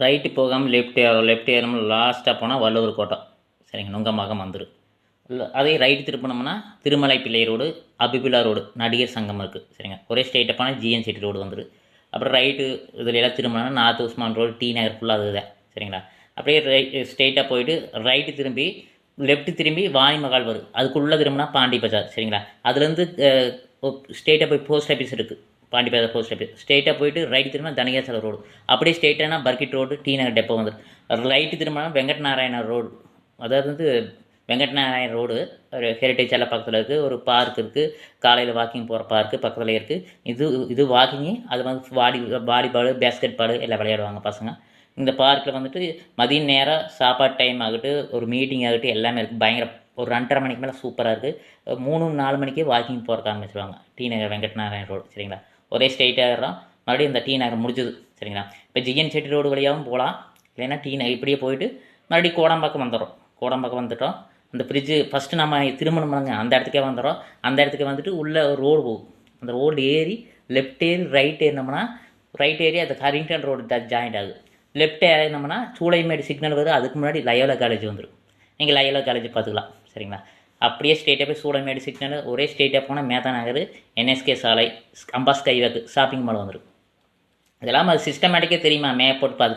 Right போகாமல் left ஏறணும் லாஸ்ட்டாக போனால் வள்ளுவர் கோட்டம் சரிங்க நுங்கம்பாக்கம் வந்துடும். இல்லை அதே ரைட்டு திருப்பினோம்னா திருமலை பிள்ளை ரோடு, அபிபிலா ரோடு, நடிகர் சங்கம் இருக்குது சரிங்க. ஒரே ஸ்ட்ரெயிட்டாக போனால் ஜிஎன் சிட்டி ரோடு வந்துடும். அப்புறம் ரைட்டு இதில் எல்லாம் திரும்பினா நார்த் உஸ்மான் ரோடு, டி நகர் ஃபுல்லாக அதுதான் சரிங்களா. அப்படியே ஸ்ட்ரெயிட்டாக போயிட்டு ரைட்டு திரும்பி லெஃப்ட்டு திரும்பி வாணி மகால் வரும், அதுக்குள்ளே திரும்பினா பாண்டி பஜார் சரிங்களா. அதுலேருந்து ஸ்ட்ரெயிட்டாக போய் போஸ்ட் ஆஃபீஸ் இருக்குது, பாண்டி பஜார் போஸ்ட் ஆஃபீஸ். ஸ்ட்ரெயிட்டாக போயிட்டு ரைட்டு திரும்ப தனியாசல ரோடு, அப்படியே ஸ்ட்ரெயிட்டானா பர்கிட் ரோடு, டி நகர் டெப்போ வந்துடும். ரைட்டு திரும்பினா வெங்கட் நாராயண ரோடு, அதாவது வந்து வெங்கட் நாராயண் ரோடு ஒரு ஹெரிட்டேஜ் எல்லாம் பக்கத்தில் இருக்குது. ஒரு பார்க் இருக்குது, காலையில் வாக்கிங் போகிற பார்க்கு பக்கத்தில் இருக்குது. இது வாக்கிங்கு, அது வந்து வாலிபால், பேஸ்கெட் பால் எல்லாம் விளையாடுவாங்க பசங்க. இந்த பார்க்கில் வந்துட்டு மதியம் நேரம் சாப்பாடு டைம் ஆகட்டும், ஒரு மீட்டிங் ஆகட்டும் எல்லாமே இருக்குது. பயங்கர ஒரு 2:30 மணிக்கு மேலே சூப்பராக இருக்குது. 3-4 மணிக்கே வாக்கிங் போகிறக்க ஆரம்பிச்சிடுவாங்க டி நகர் வெங்கட் நாராயண் ரோடு சரிங்களா. ஒரே ஸ்ட்ரெயிட்டாக ஏறுறோம், மறுபடியும் இந்த டி நகர் முடிஞ்சுது சரிங்களா. இப்போ ஜிஎன் செட்டி ரோடு வழியாகவும் போகலாம், இல்லைன்னா டி நகர் இப்படியே போயிட்டு மறுபடியும் கோடம்பாக்கம் வந்துடும். கோடம்பாக்கம் வந்துட்டோம், அந்த ஃப்ரிட்ஜு ஃபஸ்ட்டு நம்ம திருமணம்ங்க அந்த இடத்துக்கே வந்துடும். அந்த இடத்துக்கு வந்துட்டு உள்ளே ரோடு போகும், அந்த ரோடு ஏறி லெஃப்ட் ஏறி ரைட் ஏறினோம்னா ரைட் ஏறி அது ஹரிங்டன் ரோடு ஜாயிண்ட் ஆகுது. லெஃப்ட் ஏறினோம்னா சூளைமேடு சிக்னல் வரும், அதுக்கு முன்னாடி லயோலா காலேஜ் வந்துடும். நீங்கள் லயோலா காலேஜ் பார்த்துக்கலாம் சரிங்களா. அப்படியே ஸ்ட்ரெயிட்டாக போய் சூளைமேடு சிக்னல் ஒரே ஸ்ட்ரெயிட்டாக போனால் மேத்தா நகர், என்எஸ்கே சாலை, அம்பாஸ் கைவேக்கு ஷாப்பிங் மால் வந்துடும். இதெல்லாம் அது சிஸ்டமேட்டிக்கே தெரியுமா, மேப் போட்டு பார்த்து